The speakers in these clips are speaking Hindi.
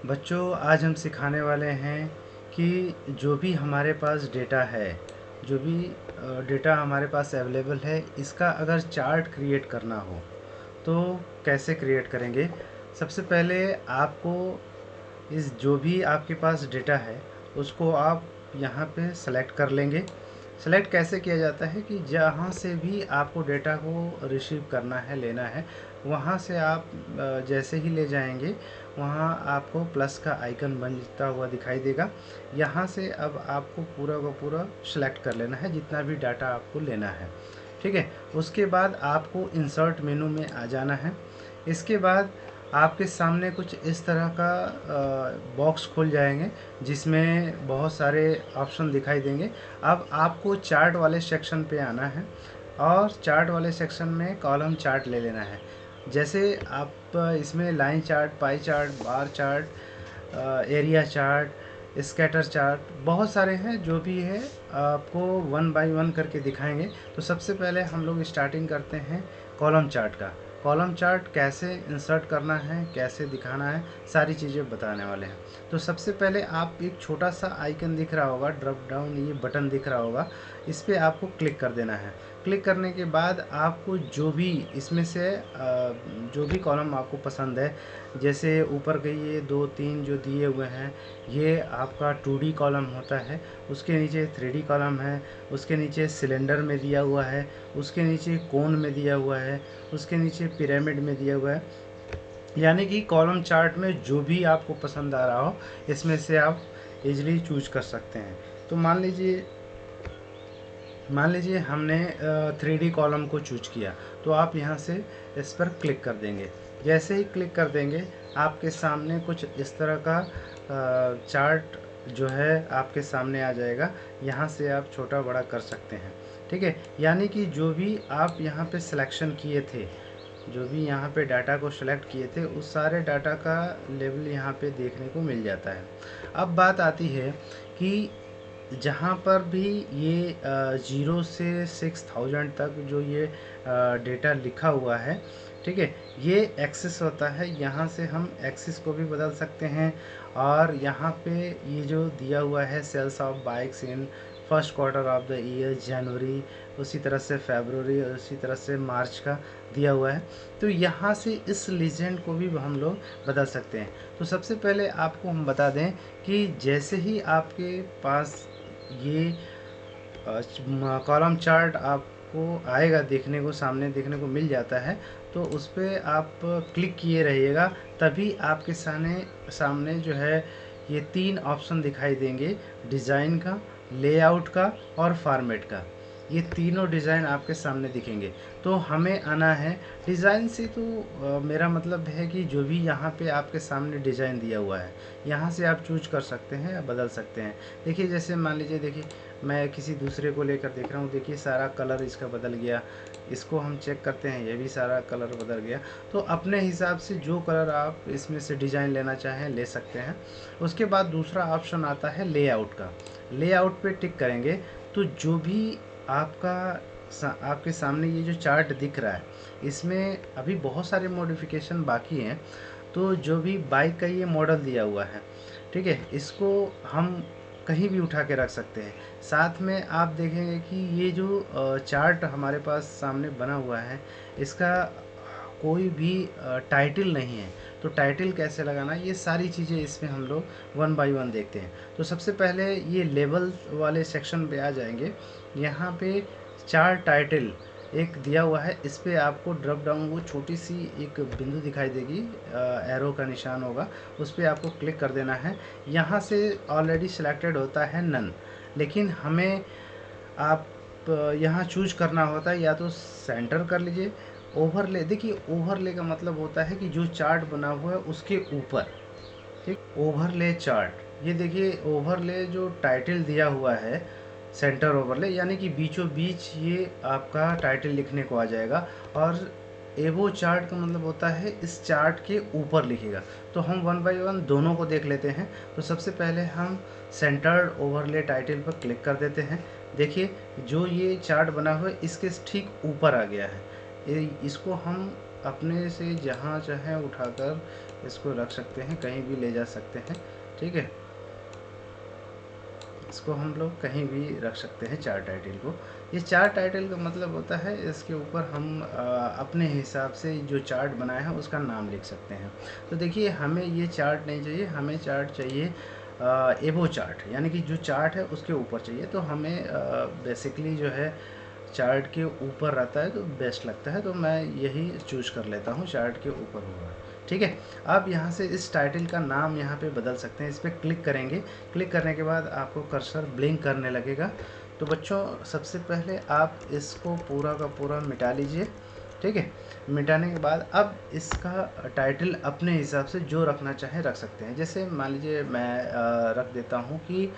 बच्चों, आज हम सिखाने वाले हैं कि जो भी हमारे पास डेटा है, जो भी डेटा हमारे पास अवेलेबल है, इसका अगर चार्ट क्रिएट करना हो तो कैसे क्रिएट करेंगे। सबसे पहले आपको इस जो भी आपके पास डेटा है उसको आप यहाँ पे सेलेक्ट कर लेंगे। सेलेक्ट कैसे किया जाता है कि जहाँ से भी आपको डेटा को रिसीव करना है, लेना है, वहाँ से आप जैसे ही ले जाएंगे वहाँ आपको प्लस का आइकन बनता हुआ दिखाई देगा। यहाँ से अब आपको पूरा का पूरा सेलेक्ट कर लेना है जितना भी डाटा आपको लेना है। ठीक है, उसके बाद आपको इंसर्ट मेनू में आ जाना है। इसके बाद आपके सामने कुछ इस तरह का बॉक्स खुल जाएंगे जिसमें बहुत सारे ऑप्शन दिखाई देंगे। अब आपको चार्ट वाले सेक्शन पे आना है और चार्ट वाले सेक्शन में कॉलम चार्ट ले लेना है। जैसे आप इसमें line chart, pie chart, bar chart, area chart, scatter chart, बहुत सारे हैं। जो भी है आपको वन बाय वन करके दिखाएंगे। तो सबसे पहले हम लोग स्टार्टिंग करते हैं कॉलम चार्ट का। कॉलम चार्ट कैसे इंसर्ट करना है, कैसे दिखाना है, सारी चीज़ें बताने वाले हैं। तो सबसे पहले आप एक छोटा सा आइकन दिख रहा होगा, ड्रॉप डाउन ये बटन दिख रहा होगा, इस पर आपको क्लिक कर देना है। क्लिक करने के बाद आपको जो भी इसमें से जो भी कॉलम आपको पसंद है, जैसे ऊपर के ये 2-3 जो दिए हुए हैं, ये आपका 2D कॉलम होता है। उसके नीचे 3D कॉलम है, उसके नीचे सिलेंडर में दिया हुआ है, उसके नीचे कोन में दिया हुआ है, उसके नीचे पिरामिड में दिया हुआ है। यानी कि कॉलम चार्ट में जो भी आपको पसंद आ रहा हो, इसमें से आप इजीली चूज कर सकते हैं। तो मान लीजिए हमने 3D कॉलम को चूज किया, तो आप यहाँ से इस पर क्लिक कर देंगे। जैसे ही क्लिक कर देंगे आपके सामने कुछ इस तरह का चार्ट जो है आपके सामने आ जाएगा। यहाँ से आप छोटा बड़ा कर सकते हैं। ठीक है, यानी कि जो भी आप यहाँ पे सिलेक्शन किए थे, जो भी यहाँ पे डाटा को सिलेक्ट किए थे, उस सारे डाटा का लेवल यहाँ पे देखने को मिल जाता है। अब बात आती है कि जहाँ पर भी ये 0 से 6000 तक जो ये डेटा लिखा हुआ है, ठीक है, ये एक्सेस होता है। यहाँ से हम एक्सेस को भी बदल सकते हैं। और यहाँ पे ये जो दिया हुआ है sales of bikes in first quarter of the year, जनवरी, उसी तरह से फरवरी, और उसी तरह से मार्च का दिया हुआ है। तो यहाँ से इस लीजेंड को भी हम लोग बदल सकते हैं। तो सबसे पहले आपको हम बता दें कि जैसे ही आपके पास ये कॉलम चार्ट आपको आएगा, देखने को सामने देखने को मिल जाता है, तो उस पर आप क्लिक किए रहिएगा। तभी आपके सामने सामने जो है ये 3 ऑप्शन दिखाई देंगे, डिज़ाइन का, लेआउट का और फॉर्मेट का। ये तीनों डिज़ाइन आपके सामने दिखेंगे। तो हमें आना है डिज़ाइन से। तो मेरा मतलब है कि जो भी यहाँ पे आपके सामने डिज़ाइन दिया हुआ है, यहाँ से आप चूज कर सकते हैं या बदल सकते हैं। देखिए, जैसे मान लीजिए, देखिए मैं किसी दूसरे को लेकर देख रहा हूँ, देखिए सारा कलर इसका बदल गया। इसको हम चेक करते हैं, ये भी सारा कलर बदल गया। तो अपने हिसाब से जो कलर आप इसमें से डिज़ाइन लेना चाहें ले सकते हैं। उसके बाद दूसरा ऑप्शन आता है लेआउट का। लेआउट पे टिक करेंगे तो जो भी आपका आपके सामने ये जो चार्ट दिख रहा है, इसमें अभी बहुत सारे मॉडिफिकेशन बाकी हैं। तो जो भी बाइक का ये मॉडल दिया हुआ है, ठीक है, इसको हम कहीं भी उठा के रख सकते हैं। साथ में आप देखेंगे कि ये जो चार्ट हमारे पास सामने बना हुआ है, इसका कोई भी टाइटल नहीं है। तो टाइटल कैसे लगाना, ये सारी चीज़ें इसमें हम लोग वन बाय वन देखते हैं। तो सबसे पहले ये लेवल वाले सेक्शन पे आ जाएंगे। यहाँ पे चार टाइटल एक दिया हुआ है, इस पे आपको ड्रॉप डाउन वो छोटी सी एक बिंदु दिखाई देगी, एरो का निशान होगा, उस पर आपको क्लिक कर देना है। यहाँ से ऑलरेडी सिलेक्टेड होता है नन, लेकिन हमें आप यहाँ चूज करना होता है, या तो सेंटर कर लीजिए। ओवरले, देखिए ओवरले का मतलब होता है कि जो चार्ट बना हुआ है उसके ऊपर, ठीक, ओवरले चार्ट। ये देखिए ओवरले जो टाइटल दिया हुआ है, सेंटर ओवरले, यानी कि बीचों बीच ये आपका टाइटल लिखने को आ जाएगा। और एवो चार्ट का मतलब होता है इस चार्ट के ऊपर लिखेगा। तो हम वन बाय वन दोनों को देख लेते हैं। तो सबसे पहले हम सेंटर्ड ओवरले टाइटल पर क्लिक कर देते हैं। देखिए जो ये चार्ट बना हुआ है इसके ठीक ऊपर आ गया है। इसको हम अपने से जहाँ चाहें उठाकर इसको रख सकते हैं, कहीं भी ले जा सकते हैं, ठीक है। इसको हम लोग कहीं भी रख सकते हैं चार्ट टाइटल को। ये चार्ट टाइटल का मतलब होता है इसके ऊपर हम अपने हिसाब से जो चार्ट बनाया है उसका नाम लिख सकते हैं। तो देखिए हमें ये चार्ट नहीं चाहिए, हमें चार्ट चाहिए एबो चार्ट, यानी कि जो चार्ट है उसके ऊपर चाहिए। तो हमें बेसिकली जो है चार्ट के ऊपर रहता है तो बेस्ट लगता है, तो मैं यही चूज कर लेता हूँ, चार्ट के ऊपर होगा, ठीक है। अब यहाँ से इस टाइटल का नाम यहाँ पे बदल सकते हैं। इस पर क्लिक करेंगे, क्लिक करने के बाद आपको कर्सर ब्लिंक करने लगेगा। तो बच्चों सबसे पहले आप इसको पूरा का पूरा मिटा लीजिए, ठीक है। मिटाने के बाद अब इसका टाइटल अपने हिसाब से जो रखना चाहे रख सकते हैं। जैसे मान लीजिए मैं रख देता हूँ कि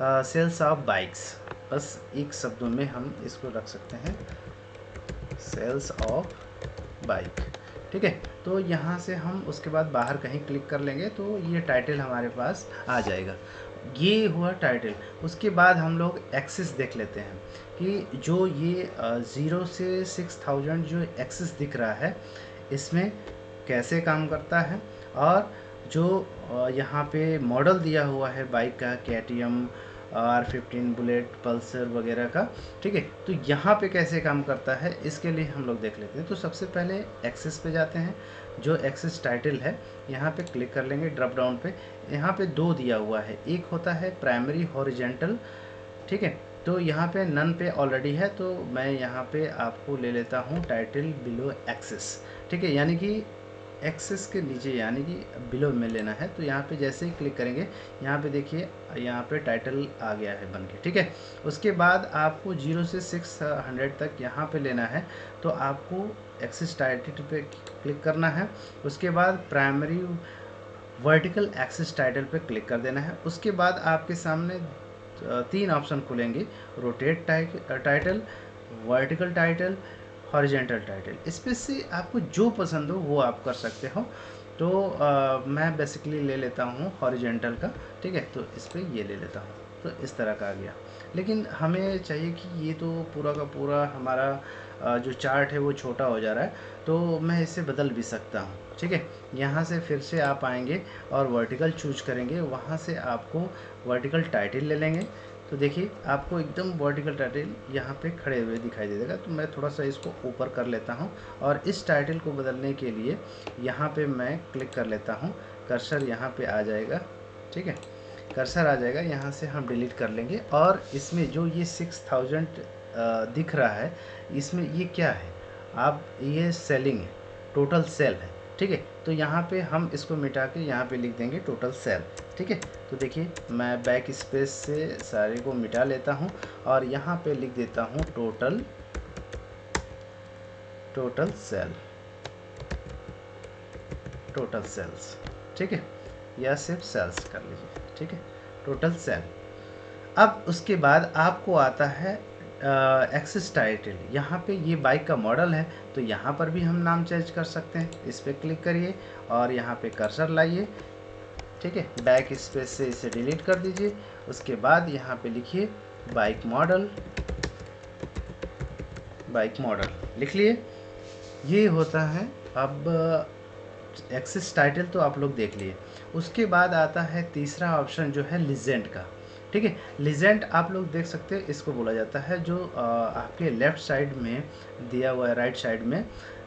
सेल्स ऑफ बाइक्स, बस एक शब्दों में हम इसको रख सकते हैं, सेल्स ऑफ बाइक, ठीक है। तो यहाँ से हम उसके बाद बाहर कहीं क्लिक कर लेंगे तो ये टाइटल हमारे पास आ जाएगा। ये हुआ टाइटल। उसके बाद हम लोग एक्सेस देख लेते हैं कि जो ये 0 से 6000 जो एक्सेस दिख रहा है इसमें कैसे काम करता है, और जो यहाँ पे मॉडल दिया हुआ है बाइक का KTM R15 बुलेट पल्सर वगैरह का, ठीक है, तो यहाँ पे कैसे काम करता है इसके लिए हम लोग देख लेते हैं। तो सबसे पहले एक्सेस पे जाते हैं, जो एक्सेस टाइटल है यहाँ पे क्लिक कर लेंगे, ड्रॉप डाउन पे यहाँ पे दो दिया हुआ है, एक होता है प्राइमरी हॉरिजेंटल, ठीक है। तो यहाँ पे नन पे ऑलरेडी है, तो मैं यहाँ पे आपको ले लेता हूँ टाइटल बिलो एक्सेस, ठीक है, यानी कि एक्सेस के नीचे यानी कि बिलो में लेना है। तो यहाँ पे जैसे ही क्लिक करेंगे यहाँ पे देखिए यहाँ पे टाइटल आ गया है बन के, ठीक है। उसके बाद आपको 0 से 600 तक यहाँ पे लेना है, तो आपको एक्सेस टाइटल पे क्लिक करना है। उसके बाद प्राइमरी वर्टिकल एक्सेस टाइटल पे क्लिक कर देना है। उसके बाद आपके सामने तीन ऑप्शन खुलेंगे, rotate title, vertical title, horizontal title. इसमें से आपको जो पसंद हो वो आप कर सकते हो। तो मैं बेसिकली ले लेता हूँ हॉरिजेंटल का, ठीक है। तो इस पर ये ले लेता हूँ, तो इस तरह का आ गया। लेकिन हमें चाहिए कि ये तो पूरा का पूरा हमारा जो चार्ट है वो छोटा हो जा रहा है, तो मैं इसे बदल भी सकता हूँ, ठीक है। यहाँ से फिर से आप आएंगे और वर्टिकल चूज करेंगे, वहाँ से आपको वर्टिकल टाइटल ले लेंगे। तो देखिए आपको एकदम वर्टिकल टाइटल यहाँ पे खड़े हुए दिखाई दे देगा। तो मैं थोड़ा सा इसको ऊपर कर लेता हूँ, और इस टाइटल को बदलने के लिए यहाँ पे मैं क्लिक कर लेता हूँ, कर्सर यहाँ पे आ जाएगा, ठीक है, कर्सर आ जाएगा। यहाँ से हम डिलीट कर लेंगे, और इसमें जो ये 6000 दिख रहा है इसमें ये क्या है, आप ये सेलिंग है, टोटल सेल है, ठीक है। तो यहाँ पे हम इसको मिटा के यहाँ पे लिख देंगे टोटल सेल, ठीक है। तो देखिए मैं बैक स्पेस से सारे को मिटा लेता हूँ और यहाँ पे लिख देता हूँ टोटल सेल, टोटल सेल्स, ठीक है, या सिर्फ सेल्स कर लीजिए, ठीक है, टोटल सेल। अब उसके बाद आपको आता है एक्सेस टाइटल। यहाँ पे ये बाइक का मॉडल है, तो यहाँ पर भी हम नाम चेंज कर सकते हैं। इस पर क्लिक करिए और यहाँ पे कर्सर लाइए, ठीक है, बैक स्पेस से इसे डिलीट कर दीजिए। उसके बाद यहाँ पे लिखिए बाइक मॉडल, बाइक मॉडल लिख लिए। ये होता है। अब एक्सेस टाइटल तो आप लोग देख लिए। उसके बाद आता है तीसरा ऑप्शन जो है लीजेंड का, ठीक है। लीजेंड आप लोग देख सकते हैं, इसको बोला जाता है जो आपके लेफ्ट साइड में दिया हुआ है, राइट साइड में,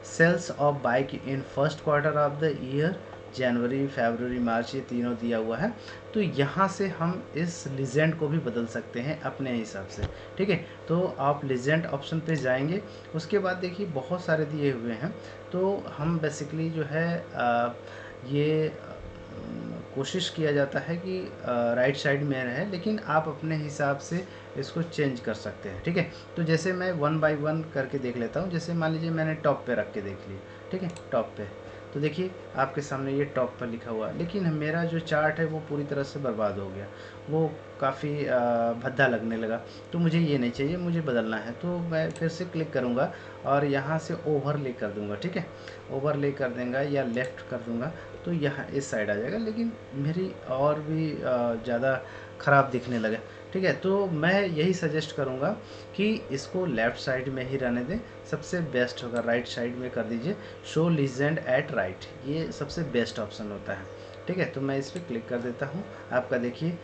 sales of bike in first quarter of the year, जनवरी फरवरी मार्च, ये तीनों दिया हुआ है। तो यहाँ से हम इस लीजेंड को भी बदल सकते हैं अपने हिसाब से, ठीक है। तो आप लीजेंड ऑप्शन पे जाएंगे। उसके बाद देखिए बहुत सारे दिए हुए हैं, तो हम बेसिकली जो है ये कोशिश किया जाता है कि राइट साइड में रहे, लेकिन आप अपने हिसाब से इसको चेंज कर सकते हैं, ठीक है। तो जैसे मैं 1 बाय 1 करके देख लेता हूँ। जैसे मान लीजिए मैंने टॉप पे रख के देख लिया, ठीक है, टॉप पे। तो देखिए आपके सामने ये टॉप पर लिखा हुआ है, लेकिन मेरा जो चार्ट है वो पूरी तरह से बर्बाद हो गया, वो काफ़ी भद्दा लगने लगा। तो मुझे ये नहीं चाहिए, मुझे बदलना है। तो मैं फिर से क्लिक करूँगा और यहाँ से ओवरले कर दूँगा, ठीक है, ओवरले कर देंगे या लेफ़्ट कर दूँगा। तो यहाँ इस साइड आ जाएगा, लेकिन मेरी और भी ज़्यादा ख़राब दिखने लगा। ठीक है, तो मैं यही सजेस्ट करूँगा कि इसको लेफ़्ट साइड में ही रहने दें, सबसे बेस्ट होगा। राइट साइड में कर दीजिए शो लीजेंड एट राइट, ये सबसे बेस्ट ऑप्शन होता है। ठीक है, तो मैं इस पर क्लिक कर देता हूँ। आपका देखिए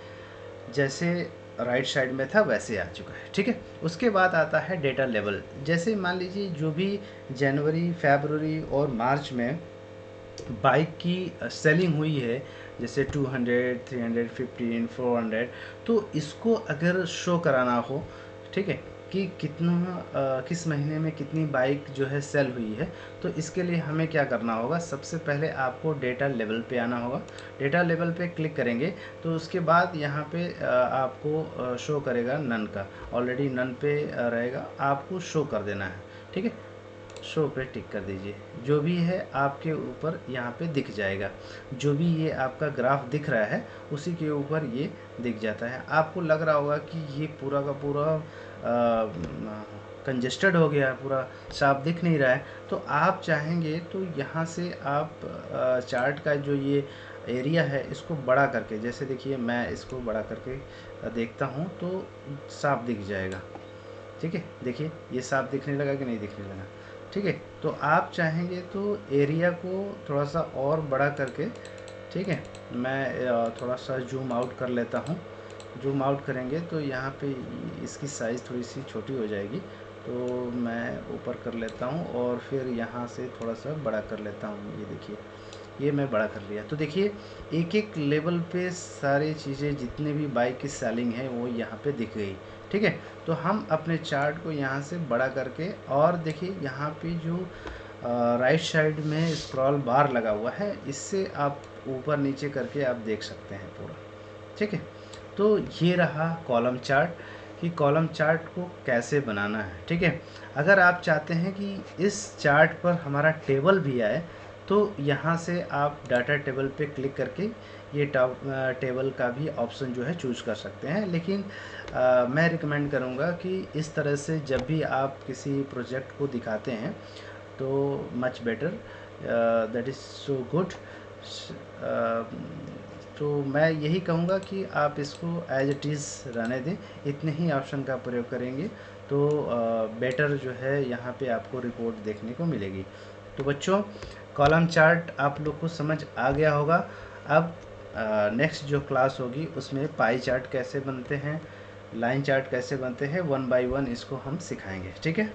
जैसे राइट साइड में था वैसे आ चुका है। ठीक है, उसके बाद आता है डेटा लेवल। जैसे मान लीजिए जो भी जनवरी, फरवरी और मार्च में बाइक की सेलिंग हुई है, जैसे 200, 315, 400, तो इसको अगर शो कराना हो, ठीक है, कि कितना किस महीने में कितनी बाइक जो है सेल हुई है, तो इसके लिए हमें क्या करना होगा, सबसे पहले आपको डेटा लेवल पे आना होगा। डेटा लेवल पे क्लिक करेंगे तो उसके बाद यहाँ पे आपको शो करेगा नन का, ऑलरेडी नन पे रहेगा, आपको शो कर देना है। ठीक है, शो पे टिक कर दीजिए, जो भी है आपके ऊपर यहाँ पे दिख जाएगा। जो भी ये आपका ग्राफ दिख रहा है उसी के ऊपर ये दिख जाता है। आपको लग रहा होगा कि ये पूरा का पूरा कंजेस्टेड हो गया है, पूरा साफ दिख नहीं रहा है। तो आप चाहेंगे तो यहाँ से आप चार्ट का जो ये एरिया है इसको बड़ा करके, जैसे देखिए मैं इसको बड़ा करके देखता हूँ तो साफ दिख जाएगा। ठीक है, देखिए ये साफ दिखने लगा कि नहीं दिखने लगा। ठीक है, तो आप चाहेंगे तो एरिया को थोड़ा सा और बड़ा करके, ठीक है, मैं थोड़ा सा जूम आउट कर लेता हूँ। जूम आउट करेंगे तो यहाँ पे इसकी साइज़ थोड़ी सी छोटी हो जाएगी, तो मैं ऊपर कर लेता हूँ और फिर यहाँ से थोड़ा सा बड़ा कर लेता हूँ। ये देखिए, ये मैं बड़ा कर लिया। तो देखिए एक एक लेवल पे सारी चीज़ें जितने भी बाइक की सेलिंग है वो यहाँ पे दिख गई। ठीक है, तो हम अपने चार्ट को यहाँ से बड़ा करके, और देखिए यहाँ पे जो राइट साइड में स्क्रॉल बार लगा हुआ है, इससे आप ऊपर नीचे करके आप देख सकते हैं पूरा। ठीक है, तो ये रहा कॉलम चार्ट, कि कॉलम चार्ट को कैसे बनाना है। ठीक है, अगर आप चाहते हैं कि इस चार्ट पर हमारा टेबल भी आए, तो यहाँ से आप डाटा टेबल पे क्लिक करके ये टेबल का भी ऑप्शन जो है चूज कर सकते हैं। लेकिन मैं रिकमेंड करूँगा कि इस तरह से जब भी आप किसी प्रोजेक्ट को दिखाते हैं तो much better, that is so good. तो मैं यही कहूँगा कि आप इसको एज इट इज़ रहने दें, इतने ही ऑप्शन का प्रयोग करेंगे तो बेटर जो है यहाँ पे आपको रिपोर्ट देखने को मिलेगी। तो बच्चों, कॉलम चार्ट आप लोग को समझ आ गया होगा। अब नेक्स्ट जो क्लास होगी उसमें पाई चार्ट कैसे बनते हैं, लाइन चार्ट कैसे बनते हैं, वन बाय वन इसको हम सिखाएंगे। ठीक है।